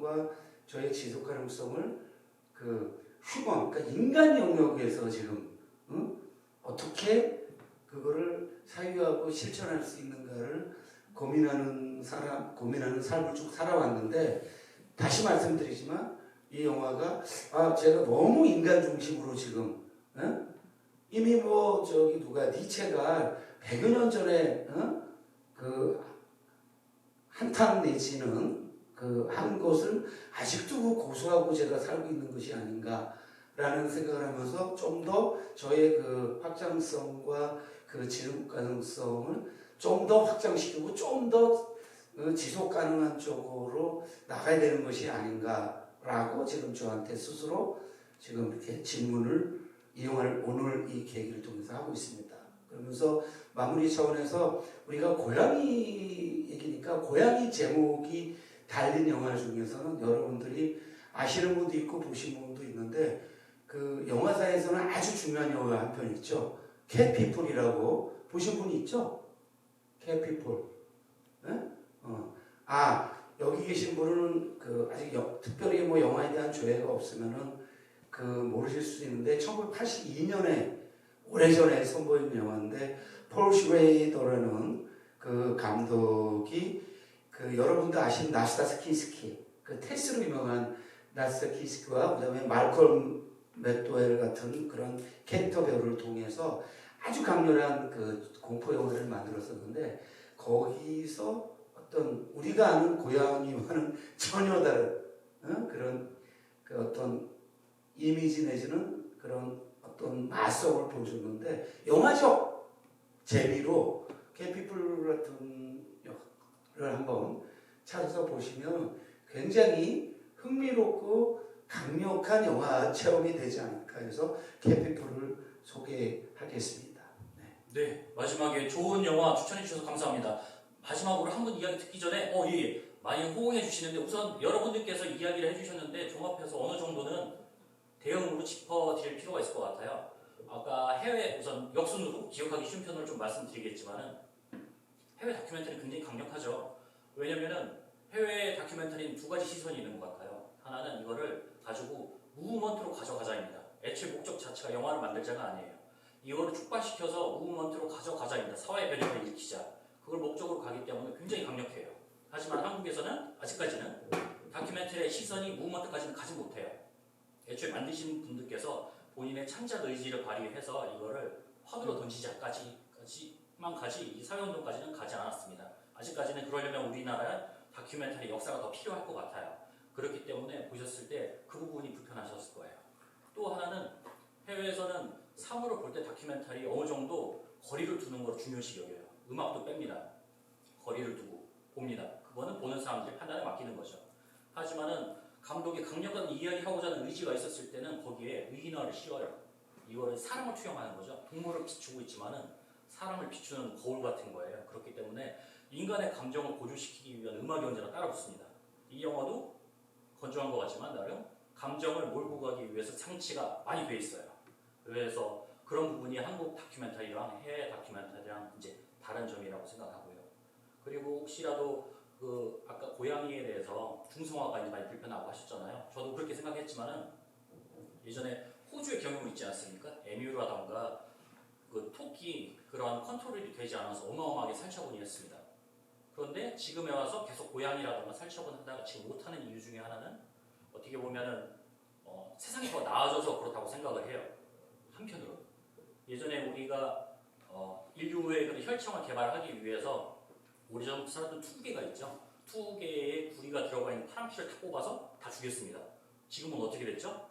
확장성과 저의 지속 가능성을 그 휴먼, 그러니까 인간 영역에서 지금 어떻게 그거를 사유하고 실천할 수 있는가를 고민하는 삶을 쭉 살아왔는데, 다시 말씀드리지만 이 영화가 제가 너무 인간 중심으로 지금 이미 뭐 저기 누가 니체가 100여 년 전에 그 한탄 내지는 그 한 것을 아직도 고수하고 제가 살고 있는 것이 아닌가라는 생각을 하면서 좀 더 저의 그 확장성과 그 지속 가능성을 좀 더 확장시키고 좀 더 지속 가능한 쪽으로 나가야 되는 것이 아닌가라고 지금 저한테 스스로 지금 이렇게 질문을 이 영화를 오늘 이 계기를 통해서 하고 있습니다. 그러면서 마무리 차원에서 우리가 고양이 얘기니까 고양이 제목이 달린 영화 중에서는 여러분들이 아시는 분도 있고 보신 분도 있는데 그 영화사에서는 아주 중요한 영화 한 편 있죠. 캣피플이라고 보신 분이 있죠? 캣피플. 여기 계신 분은 그 아직 특별히 뭐 영화에 대한 조예가 없으면은 그 모르실 수 있는데 1982년에 오래전에 선보인 영화인데 폴 슈레이더라는 그 감독이 그 여러분도 아시는 나스타스키스키 그 테스로 유명한 나스타스키스키와 그다음에 말컬 맥도웰 같은 그런 캐릭터 배우를 통해서 아주 강렬한 그 공포 영화를 만들었었는데 거기서 어떤 우리가 아는 고양이와는 전혀 다른 그런 그 어떤 이미지 내지는 그런 어떤 마성을 보여줬는데 영화적 재미로 캣피플 같은 영화를 한번 찾아서 보시면 굉장히 흥미롭고 강력한 영화 체험이 되지 않을까 해서 캣피플을 소개하겠습니다. 네, 마지막에 좋은 영화 추천해 주셔서 감사합니다. 마지막으로 한 분 이야기 듣기 전에 많이 호응해 주시는데 우선 여러분들께서 이야기를 해주셨는데 종합해서 어느 정도는 대응으로 짚어드릴 필요가 있을 것 같아요. 아까 해외 우선 역순으로 기억하기 쉬운 편으로 좀 말씀드리겠지만은 해외 다큐멘터리 굉장히 강력하죠. 왜냐면은 해외 다큐멘터리는 두 가지 시선이 있는 것 같아요. 하나는 이거를 가지고 무브먼트로 가져가자입니다. 애초에 목적 자체가 영화를 만들자가 아니에요. 이거를 촉발시켜서 무브먼트로 가져가자입니다. 사회 변혁을 일으키자. 그걸 목적으로 가기 때문에 굉장히 강력해요. 하지만 한국에서는 아직까지는 다큐멘터리의 시선이 무브먼트까지는 가지 못해요. 애초에 만드신 분들께서 본인의 창작 의지를 발휘해서 이거를 화두로 던지자까지만 가지 이 사회운동까지는 가지 않았습니다. 아직까지는 그러려면 우리나라의 다큐멘터리 역사가 더 필요할 것 같아요. 그렇기 때문에 보셨을 때 그 부분이 불편하셨을 거예요. 또 하나는 해외에서는 상으로 볼 때 다큐멘터리 어느 정도 거리를 두는 걸 중요시 여겨요. 음악도 뺍니다. 거리를 두고 봅니다. 그거는 보는 사람들이 판단에 맡기는 거죠. 하지만은 감독이 강력한 이야기하고자 하는 의지가 있었을 때는 거기에 의인화를 씌워요. 이거를 사람을 투영하는 거죠. 동물을 비추고 있지만은 사람을 비추는 거울 같은 거예요. 그렇기 때문에 인간의 감정을 고조시키기 위한 음악이 언제나 따라붙습니다. 이 영화도 건조한 것 같지만 나름 감정을 몰고 가기 위해서 장치가 많이 돼 있어요. 그래서 그런 부분이 한국 다큐멘터리랑 해외 다큐멘터리랑 이제 다른 점이라고 생각하고요. 그리고 혹시라도 그 아까 고양이에 대해서 중성화가 이제 많이 불편하고 하셨잖아요. 저도 그렇게 생각했지만은 예전에 호주의 경험이 있지 않습니까? 에뮤라던가 그 토끼 그러한 컨트롤이 되지 않아서 어마어마하게 살처분이 했습니다. 그런데 지금에 와서 계속 고양이라던가 살처분하다가 지금 못하는 이유 중에 하나는 어떻게 보면은 세상이 더 나아져서 그렇다고 생각을 해요. 한편으로 예전에 우리가 인류의 그런 혈청을 개발하기 위해서 오래전부터 살았던 투구개가 있죠. 투구개에 구리가 들어가 있는 파란피를 다 뽑아서 다 죽였습니다. 지금은 어떻게 됐죠?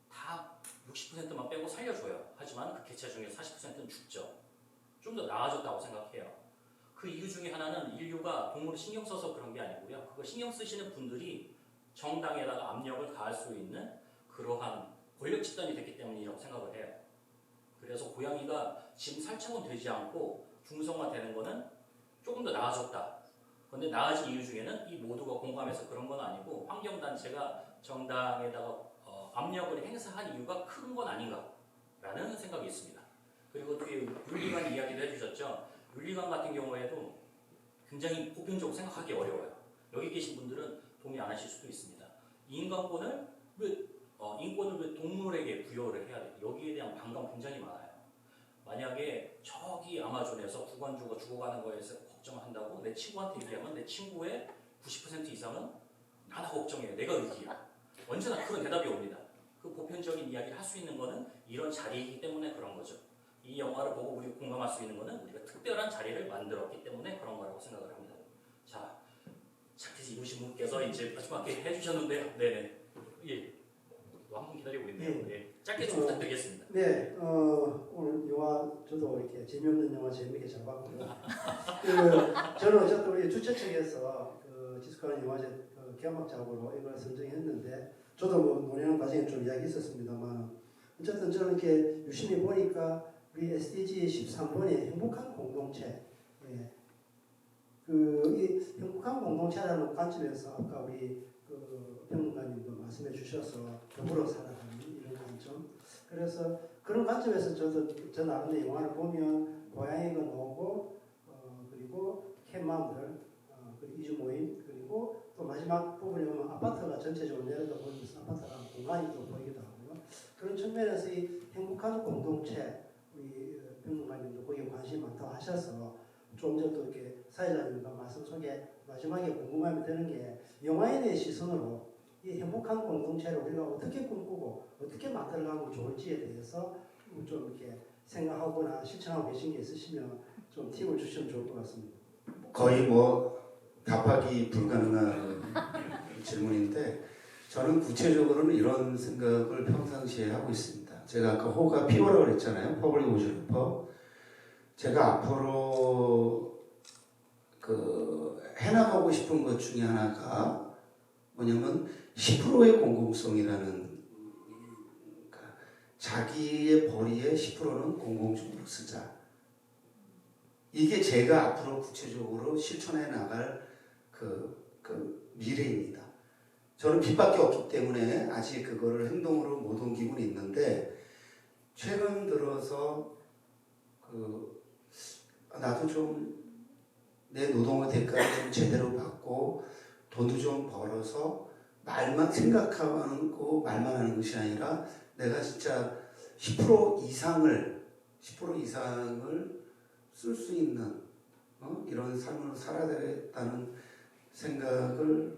다 60%만 빼고 살려줘요. 하지만 그 개체 중에 40%는 죽죠. 좀 더 나아졌다고 생각해요. 그 이유 중에 하나는 인류가 동물을 신경 써서 그런 게 아니고요. 그거 신경 쓰시는 분들이 정당에다가 압력을 가할 수 있는 그러한 권력 집단이 됐기 때문이라고 생각을 해요. 그래서 고양이가 지금 살처분 되지 않고 중성화되는 거는 조금 더 나아졌다. 그런데 나아진 이유 중에는 이 모두가 공감해서 그런 건 아니고 환경단체가 정당에다가 압력을 행사한 이유가 큰 건 아닌가라는 생각이 있습니다. 그리고 뒤에 윤리관 이야기도 해주셨죠. 윤리관 같은 경우에도 굉장히 보편적으로 생각하기 어려워요. 여기 계신 분들은 동의 안 하실 수도 있습니다. 이 인간권을 인권을 왜 동물에게 부여를 해야 돼? 여기에 대한 반감 굉장히 많아요. 만약에 저기 아마존에서 구간주가 죽어가는 거에서 걱정한다고 내 친구한테 얘기하면 내 친구의 90% 이상은 나나 걱정해. 내가 의기야. 언제나 그런 대답이 옵니다. 그 보편적인 이야기를 할 수 있는 거는 이런 자리이기 때문에 그런 거죠. 이 영화를 보고 우리가 공감할 수 있는 거는 우리가 특별한 자리를 만들었기 때문에 그런 거라고 생각을 합니다. 자, 착해서 이루신 분께서 이제 마지막에 해주셨는데요. 네네. 예. 한 분 기다리고 있네요. 네. 짧게 좀 부탁드리겠습니다. 네, 오늘 영화 저도 이렇게 재미없는 영화 재미있게 잘 봤고요. 저는 어쨌든 우리 주최 측에서 지속가는 영화제 개막 작업으로 이걸 선정했는데 저도 뭐 논의하는 과정에 좀 이야기 있었습니다만 어쨌든 저는 이렇게 유심히 보니까 우리 SDG 13번의 행복한 공동체, 예, 이 행복한 공동체라는 관점에서 아까 우리 평론가님도 말씀해 주셔서 더불어 살아가는 이런 관점. 그래서 그런 관점에서 저 나름의 영화를 보면 고양이가 나오고 그리고 캣맘들 그리고 이주 모임 그리고 또 마지막 부분에 보면 아파트가 전체적으로 내려다 보면서 아파트가 공간이 또 보이기도 하고요. 그런 측면에서 이 행복한 공동체 우리 평론가님도 거기에 관심이 많다고 하셔서 좀 전에 이렇게 사회자님과 말씀 속에 마지막에 궁금함이 드는 게 영화인의 시선으로 이 행복한 공동체를 우리가 어떻게 꿈꾸고 어떻게 만들어가면 좋을지에 대해서 좀 이렇게 생각하거나 실천하고 계신 게 있으시면 좀 팁을 주시면 좋을 것 같습니다. 거의 뭐 답하기 불가능한 질문인데 저는 구체적으로는 이런 생각을 평상시에 하고 있습니다. 제가 아까 호가 피오라고 그랬잖아요. 퍼블릭 오즈르퍼. 제가 앞으로 해나가고 싶은 것 중에 하나가 뭐냐면 10%의 공공성이라는, 그러니까 자기의 벌이의 10%는 공공적으로 쓰자. 이게 제가 앞으로 구체적으로 실천해 나갈 미래입니다. 저는 빚밖에 없기 때문에 아직 그거를 행동으로 못 옮기고는 있는데 최근 들어서 나도 좀 내 노동의 대가를 좀 제대로 받고 돈도 좀 벌어서 말만 생각하는 거 말만 하는 것이 아니라 내가 진짜 10% 이상을 쓸 수 있는 이런 삶을 살아야 되겠다는 생각을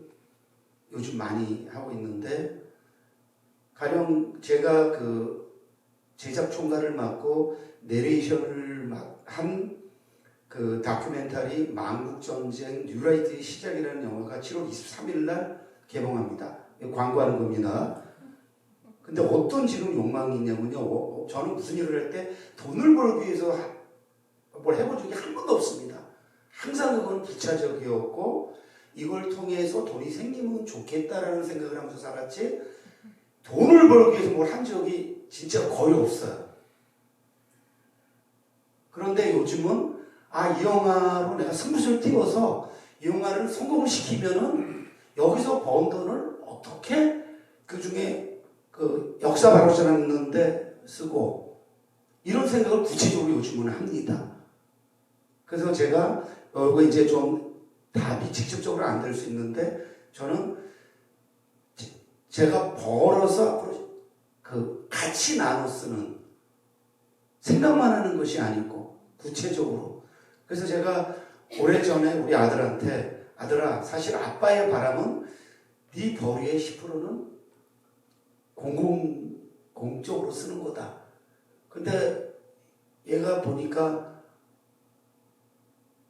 요즘 많이 하고 있는데 가령 제가 제작 총괄을 맡고 내레이션을 한 다큐멘터리 망국전쟁 뉴라이트의 시작이라는 영화가 7월 23일 날 개봉합니다. 광고하는 겁니다. 근데 어떤 지금 욕망이 있냐면요. 저는 무슨 일을 할 때 돈을 벌기 위해서 뭘 해본 적이 한 번도 없습니다. 항상 그건 부차적이었고 이걸 통해서 돈이 생기면 좋겠다라는 생각을 하면서 살았지 돈을 벌기 위해서 뭘 한 적이 진짜 거의 없어요. 그런데 요즘은 이 영화로 내가 승부수를 띄워서 이 영화를 성공을 시키면은 여기서 번 돈을 어떻게 그 중에 역사 바로잡는데 쓰고 이런 생각을 구체적으로 요즘은 합니다. 그래서 제가 이거 이제 좀 답이 직접적으로 안 될 수 있는데 저는 제가 벌어서 앞으로 같이 나눠 쓰는 생각만 하는 것이 아니고 구체적으로. 그래서 제가 오래전에 우리 아들한테 아들아 사실 아빠의 바람은 네 벌이의 10%는 공적으로 쓰는 거다. 근데 얘가 보니까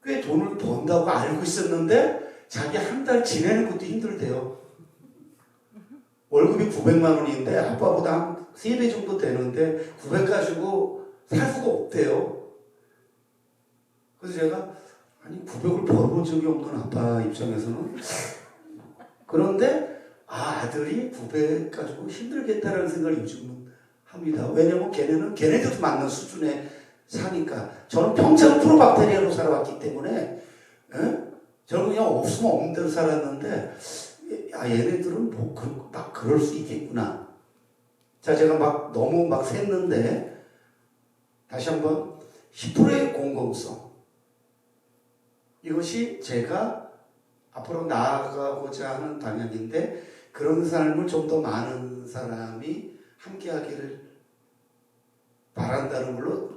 꽤 돈을 번다고 알고 있었는데 자기 한 달 지내는 것도 힘들대요. 월급이 900만 원인데 아빠보다 한 3배 정도 되는데 900 가지고 살 수가 없대요. 그래서 제가 900을 벌어본 적이 없는 아빠 입장에서는 그런데 아들이 900 가지고 힘들겠다라는 생각을 요즘은 합니다. 왜냐면 걔네들도 맞는 수준에 사니까. 저는 평생 프로박테리아로 살아왔기 때문에 저는 그냥 없으면 없는 대로 살았는데 얘네들은 막 그럴 수 있겠구나. 자, 제가 너무 샜는데 다시 한번 10%의 공공성. 이것이 제가 앞으로 나아가고자 하는 방향인데 그런 삶을 좀 더 많은 사람이 함께하기를 바란다는 걸로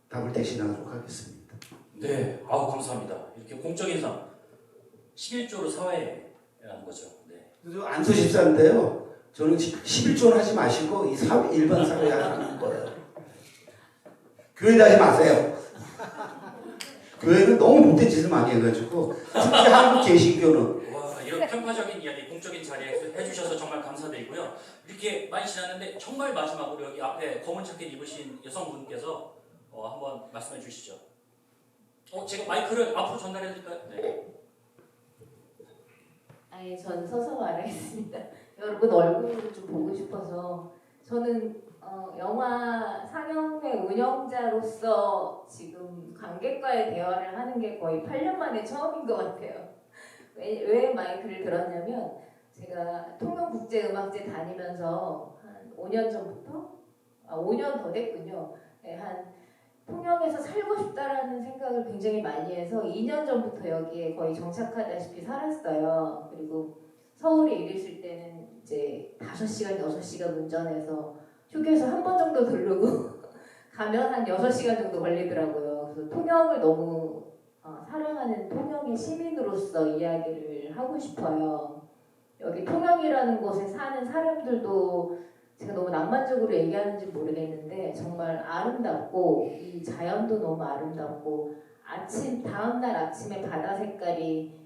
답을 대신하도록 하겠습니다. 네, 아우 감사합니다. 이렇게 공적인 삶 11조로 사회라는 거죠. 네. 저 안소집사인데요. 저는 11조는 하지 마시고 이 사회, 일반 사회에 하는 거예요. 교회 다니지 마세요. 교회는 너무 못된 짓을 많이 해가지고 특히 한국 개신교는 와, 이런 편파적인 이야기 공적인 자리에 해주셔서 정말 감사드리고요. 이렇게 많이 지났는데 정말 마지막으로 여기 앞에 검은 자켓 입으신 여성분께서 한번 말씀해 주시죠. 제가 마이크를 앞으로 전달해 드릴까요? 네. 아니, 전 서서 말하겠습니다. 여러분 얼굴을 좀 보고 싶어서 저는 영화 상영회 운영자로서 지금 관객과의 대화를 하는 게 거의 8년 만에 처음인 것 같아요. 왜 마이크를 들었냐면 제가 통영국제음악제 다니면서 한 5년 전부터 5년 더 됐군요. 네, 한 통영에서 살고 싶다라는 생각을 굉장히 많이 해서 2년 전부터 여기에 거의 정착하다시피 살았어요. 그리고 서울에 일했을 때는 이제 5시간, 6시간 운전해서 휴게소 한 번 정도 들르고 가면 한 6시간 정도 걸리더라고요. 그래서 통영을 너무 사랑하는 통영의 시민으로서 이야기를 하고 싶어요. 여기 통영이라는 곳에 사는 사람들도 제가 너무 낭만적으로 얘기하는지 모르겠는데 정말 아름답고 이 자연도 너무 아름답고 다음날 아침에 바다 색깔이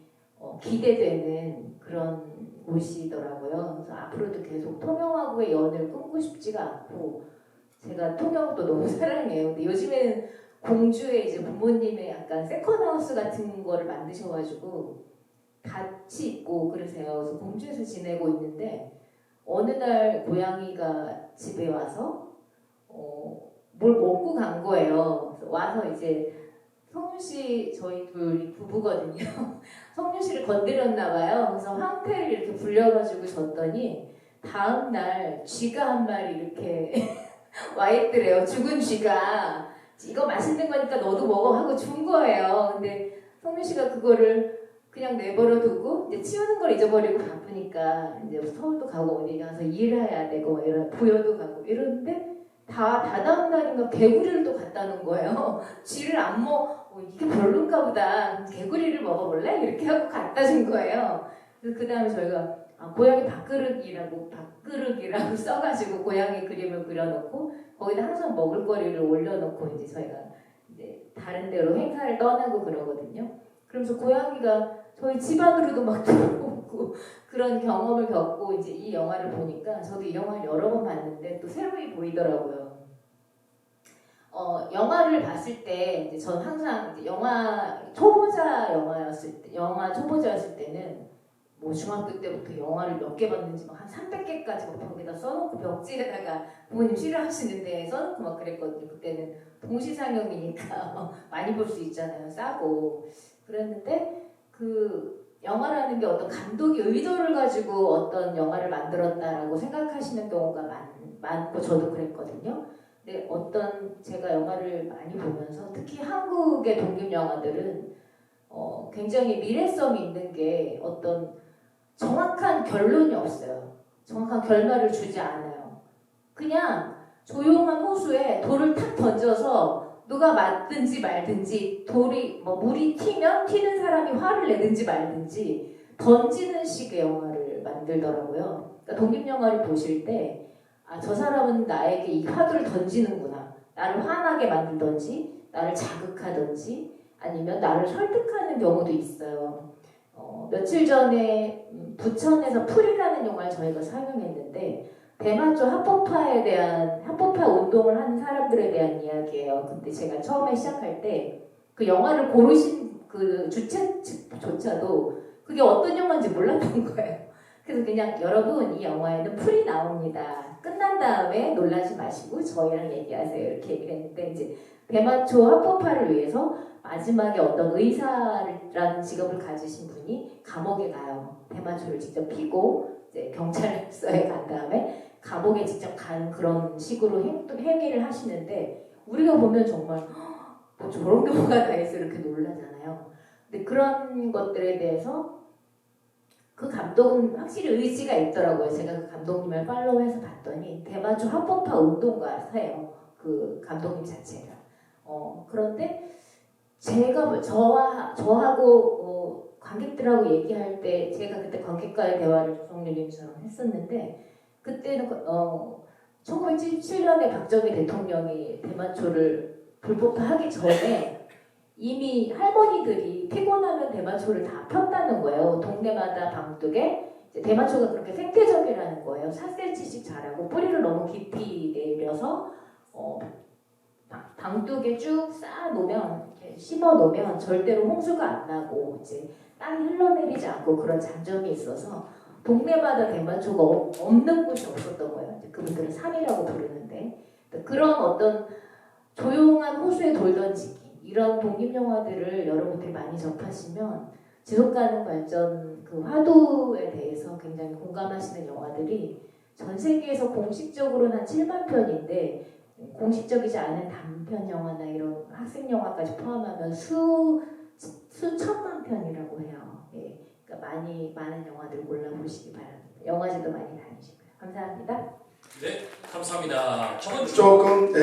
기대되는 그런 곳이더라고요. 그래서 앞으로도 계속 통영하고의 연을 끊고 싶지가 않고 제가 통영도 너무 사랑해요. 근데 요즘에는 공주에 이제 부모님의 약간 세컨하우스 같은 거를 만드셔가지고 같이 있고 그러세요. 그래서 공주에서 지내고 있는데 어느 날 고양이가 집에 와서 뭘 먹고 간 거예요. 그래서 와서 이제 성윤 씨 저희 둘이 부부거든요. 성윤 씨를 건드렸나 봐요. 그래서 황태를 이렇게 불려가지고 줬더니 다음 날 쥐가 한 마리 이렇게 와 있더래요. 죽은 쥐가 이거 맛있는 거니까 너도 먹어 하고 준 거예요. 근데 성윤 씨가 그거를 그냥 내버려 두고 이제 치우는 걸 잊어버리고 바쁘니까 이제 서울도 가고 어디 가서 일해야 되고 이런 부여도 가고 이러는데 다다음 날인가 개구리를 또 갖다 놓은 거예요. 쥐를 안 이게 별론가 보다. 개구리를 먹어볼래? 이렇게 하고 갖다 준 거예요. 그래서 그 다음에 저희가 고양이 밥그릇이라고 써가지고 고양이 그림을 그려놓고 거기다 항상 먹을거리를 올려놓고 이제 저희가 이제 다른 데로 행사를 떠나고 그러거든요. 그러면서 고양이가 저희 집 안으로도 막 들어오고 그런 경험을 겪고 이제 이 영화를 보니까 저도 이 영화를 여러 번 봤는데 또 새로이 보이더라고요. 영화를 봤을 때 이제 전 항상 이제 영화 초보자였을 때는 뭐 중학교 때부터 영화를 몇 개 봤는지 막 한 300개까지 막 벽에다 써놓고 벽지에다가 부모님 싫어하시는데 써놓고 막 그랬거든요. 그때는 동시상영이니까 많이 볼 수 있잖아요. 싸고. 그랬는데 그 영화라는 게 어떤 감독이 의도를 가지고 어떤 영화를 만들었다라고 생각하시는 경우가 많고 저도 그랬거든요. 근데 제가 영화를 많이 보면서 특히 한국의 독립 영화들은 굉장히 미래성이 있는 게 어떤 정확한 결론이 없어요. 정확한 결말을 주지 않아요. 그냥 조용한 호수에 돌을 탁 던져서 누가 맞든지 말든지 물이 튀면 튀는 사람이 화를 내든지 말든지 던지는 식의 영화를 만들더라고요. 그러니까 독립영화를 보실 때 저 사람은 나에게 이 화두를 던지는구나. 나를 화나게 만들든지 나를 자극하든지 아니면 나를 설득하는 경우도 있어요. 며칠 전에 부천에서 풀이라는 영화를 저희가 상영했는데 대마초 합법화 운동을 하는 사람들에 대한 이야기예요. 근데 제가 처음에 시작할 때 그 영화를 고르신 그 주최 측조차도 그게 어떤 영화인지 몰랐던 거예요. 그래서 그냥 여러분 이 영화에는 풀이 나옵니다. 끝난 다음에 놀라지 마시고 저희랑 얘기하세요. 이렇게 얘기를 했는데 이제 대마초 합법화를 위해서 마지막에 어떤 의사라는 직업을 가지신 분이 감옥에 가요. 대마초를 직접 피고 이제 경찰서에 간 다음에 감옥에 직접 가는 그런 식으로 행위를 하시는데 우리가 보면 정말 뭐 저런 경우가 다 있어 이렇게 놀라잖아요. 근데 그런 것들에 대해서 그 감독은 확실히 의지가 있더라고요. 제가 그 감독님을 팔로우해서 봤더니 대마초 합법화 운동가세요. 그 감독님 자체가. 그런데 제가 저하고 관객들하고 얘기할 때 제가 그때 관객과의 대화를 조성렬님처럼 했었는데 그때는 1977년에 박정희 대통령이 대마초를 불법화하기 전에 이미 할머니들이 피곤하면 대마초를 다 폈다는 거예요. 동네마다 방둑에 대마초가 그렇게 생태적이라는 거예요. 4cm씩 자라고 뿌리를 너무 깊이 내려서 방둑에 쭉 쌓아 놓으면 이렇게 심어 놓으면 절대로 홍수가 안 나고 이제 땅이 흘러내리지 않고 그런 장점이 있어서 동네마다 대마초가 없는 곳이 없었던 거예요. 그분들은 산이라고 부르는데 그런 어떤 조용한 호수에 돌 던지기 이런 독립 영화들을 여러분들이 많이 접하시면 지속가능 발전 그 화두에 대해서 굉장히 공감하시는 영화들이 전 세계에서 공식적으로는 한 7만 편인데 공식적이지 않은 단편 영화나 이런 학생 영화까지 포함하면 수천만 편이라고 해요. 예, 그러니까 많은 영화들 골라보시기 바랍니다. 영화제도 많이 다니시고요. 감사합니다. 네, 감사합니다. 조금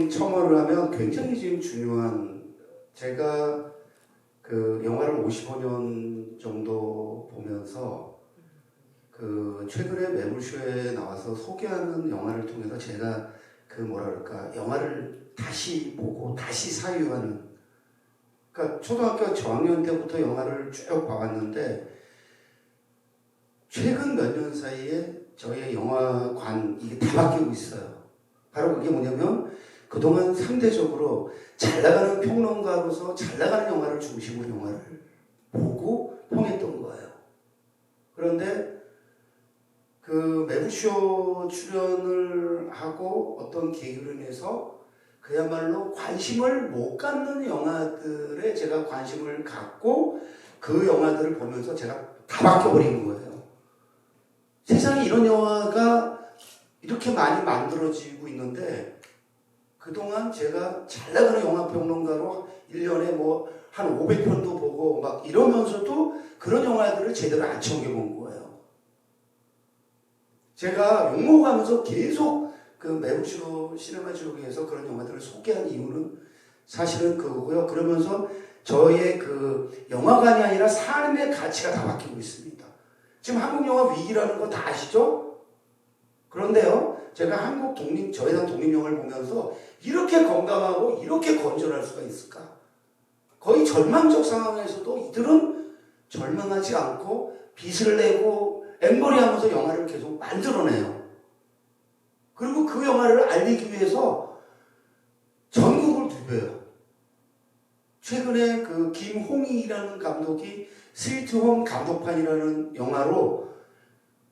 첨언을 하면 굉장히 지금 중요한 제가 그 영화를 55년 정도 보면서 그 최근에 매불쇼에 나와서 소개하는 영화를 통해서 제가 그 영화를 다시 보고 다시 사유하는 그러니까 초등학교 저학년 때부터 영화를 쭉 봐왔는데 최근 몇 년 사이에 저의 영화관 이게 다 바뀌고 있어요. 바로 그게 뭐냐면 그동안 상대적으로 잘 나가는 평론가로서 잘 나가는 영화를 중심으로 영화를 보고 평했던 거예요. 그런데 그 매부쇼 출연을 하고 어떤 계기로 인해서 그야말로 관심을 못 갖는 영화들에 제가 관심을 갖고 그 영화들을 보면서 제가 다 바뀌어버리는 거예요. 세상에 이런 영화가 이렇게 많이 만들어지고 있는데 그동안 제가 잘 나가는 영화 평론가로 1년에 뭐 한 500편도 보고 막 이러면서도 그런 영화들을 제대로 안 챙겨본 거예요. 제가 욕먹으면서 계속 그 매부쇼 시네마 지옥에서 그런 영화들을 소개한 이유는 사실은 그거고요. 그러면서 저의 그 영화관이 아니라 삶의 가치가 다 바뀌고 있습니다. 지금 한국 영화 위기라는 거 다 아시죠? 그런데요, 제가 저예산 독립영화를 보면서 이렇게 건강하고 이렇게 건전할 수가 있을까? 거의 절망적 상황에서도 이들은 절망하지 않고 빚을 내고 엠버리 하면서 영화를 계속 만들어내요. 그리고 그 영화를 알리기 위해서 전국을 누벼요. 최근에 그 김홍희라는 감독이 스위트홈 감독판이라는 영화로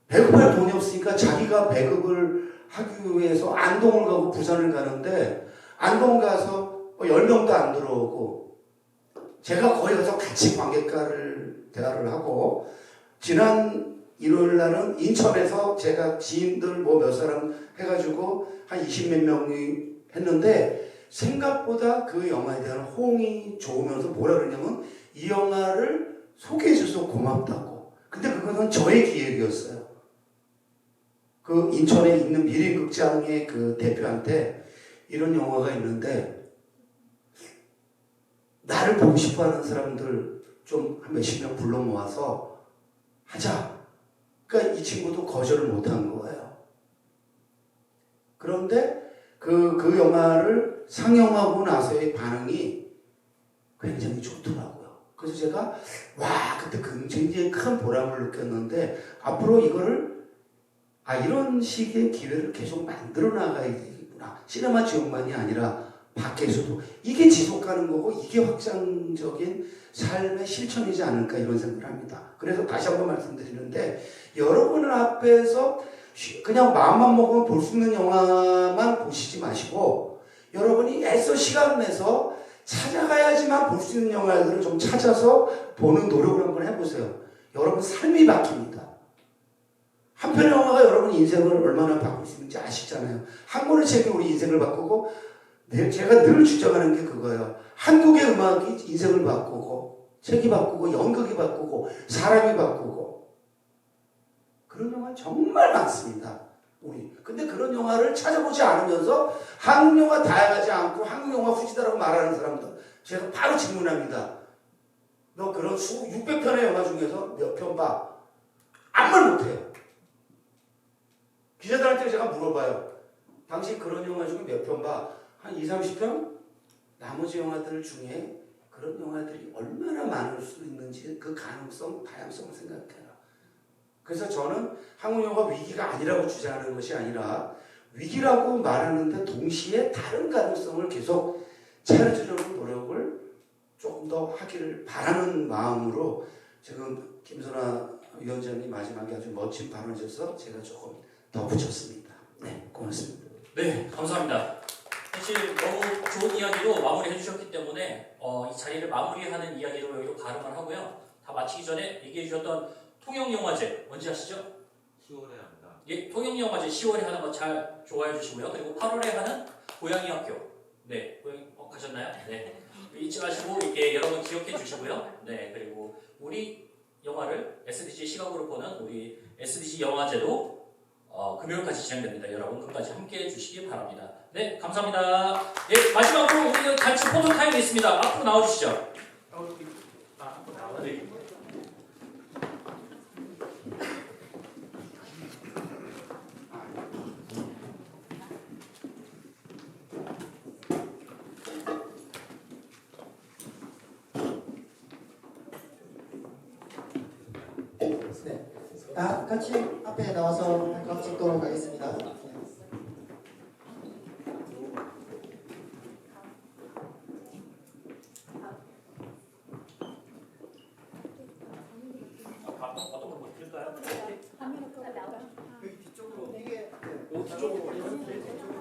배급할 돈이 없으니까 자기가 배급을 하기 위해서 안동을 가고 부산을 가는데 안동 가서 10명도 안 들어오고 제가 거기 가서 같이 관객과를 대화를 하고 지난 일요일 날은 인천에서 제가 지인들 뭐 몇 사람 해가지고 한 20몇 명이 했는데 생각보다 그 영화에 대한 호응이 좋으면서 뭐라 그러냐면 이 영화를 소개해 줘서 고맙다고. 근데 그거는 저의 기획이었어요. 그 인천에 있는 미래극장의 그 대표한테 이런 영화가 있는데 나를 보고 싶어하는 사람들 좀 한 몇십 명 불러 모아서 하자. 그러니까 이 친구도 거절을 못한 거예요. 그런데 그 영화를 상영하고 나서의 반응이 굉장히 좋더라고요. 그래서 제가 그때 굉장히 큰 보람을 느꼈는데 앞으로 이거를 이런 식의 기회를 계속 만들어 나가야 되겠구나. 시네마 지옥만이 아니라 밖에서도 이게 지속 가는 거고 이게 확장적인 삶의 실천이지 않을까 이런 생각을 합니다. 그래서 다시 한번 말씀드리는데 여러분 앞에서 그냥 마음만 먹으면 볼 수 있는 영화만 보시지 마시고 여러분이 애써 시간을 내서 찾아가야지만 볼 수 있는 영화들을 좀 찾아서 보는 노력을 한번 해보세요. 여러분 삶이 바뀝니다. 한 편의 영화가 여러분 인생을 얼마나 바꿀 수 있는지 아시잖아요. 한 권의 책이 우리 인생을 바꾸고 제가 늘 주장하는 게 그거예요. 한국의 음악이 인생을 바꾸고 책이 바꾸고 연극이 바꾸고 사람이 바꾸고 그런 영화 정말 많습니다. 우리 근데 그런 영화를 찾아보지 않으면서 한국 영화 다양하지 않고 한국 영화 후지다라고 말하는 사람들 제가 바로 질문합니다. 너 그런 600편의 영화 중에서 몇 편 봐? 아무 말 못해요. 기자들한테 제가 물어봐요. 당신 그런 영화 중에 몇 편 봐? 한 2, 30편? 나머지 영화들 중에 그런 영화들이 얼마나 많을 수 있는지 그 가능성, 다양성을 생각해라. 그래서 저는 한국 영화 위기가 아니라고 주장하는 것이 아니라 위기라고 말하는데 동시에 다른 가능성을 계속 찾아주려는 노력을 조금 더 하기를 바라는 마음으로 지금 김선아 위원장님 마지막에 아주 멋진 발언이셔서 제가 조금 덧붙였습니다. 네, 고맙습니다. 네, 감사합니다. 사실 너무 좋은 이야기로 마무리해 주셨기 때문에 이 자리를 마무리하는 이야기로 여기로 발음을 하고요. 다 마치기 전에 얘기해 주셨던 통영영화제 언제 하시죠? 10월에 합니다. 예, 통영영화제 10월에 하는 거 잘 좋아해 주시고요. 그리고 8월에 하는 고양이 학교. 네, 고양이 가셨나요? 네. 잊지 마시고 이렇게 여러분 기억해 주시고요. 네, 그리고 우리 영화를 SDG 시각으로 보는 우리 SDG 영화제도 금요일까지 진행됩니다. 여러분 끝까지 함께 해주시기 바랍니다. 네, 감사합니다. 네, 마지막으로 우리는 단체 포토 타임이 있습니다. 앞으로 나와주시죠. 네. 다 같이 앞에 나와서 한 각 찍도록 하겠습니다. 어떤 거 드릴까요? 여기 뒤쪽으로 이게 너무 잘하시죠.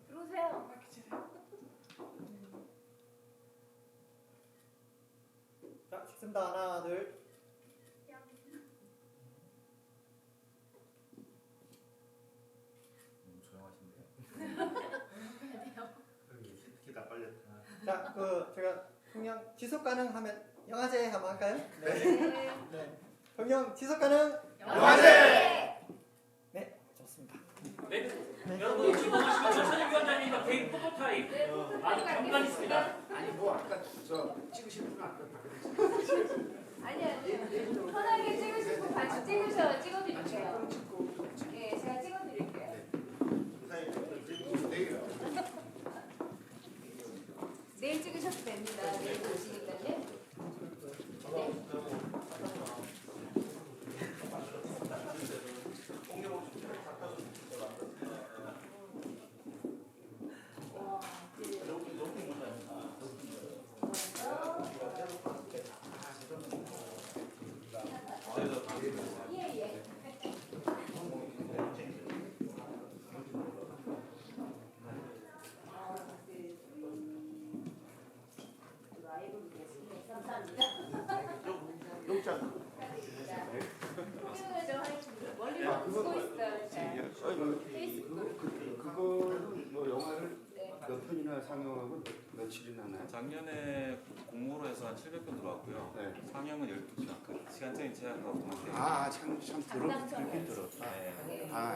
들어오세요. 자, 찍습니다. 하나, 둘. 너무 조용하신데요. 기다 빨렸다. 자, 제가 흥령 지속 가능하면 영화제 한번 할까요? 네. 흥령 지속 가능. 영화제! 네, 좋습니다. 네. 여러분 즐거우시고 전찬희 위원장님과 개인 포토 타임 아주 잠깐 있습니다. 아니 뭐 아까 저 찍으신 분은 아까 다 그랬어요. 아니요. 편하게 찍으실 분 같이 찍어드릴게요. 찍고 예, 제가 찍어드릴게요. 내일 찍으셔도 됩니다. 내일 보시니까요. 네. 예, 예. 라이브 보겠습니다. 감사합니다. 용장. 멀리 보고 있어요. 페이스북. 그거는 뭐 영화를 네. 몇 편이나 상영하고 며칠이나 하나요? 작년에 공모로 해서 한 700편 들어왔고요. 네. 상영은 12편. 시간적인 제약하고 동시에 참 들었다. 네. 아,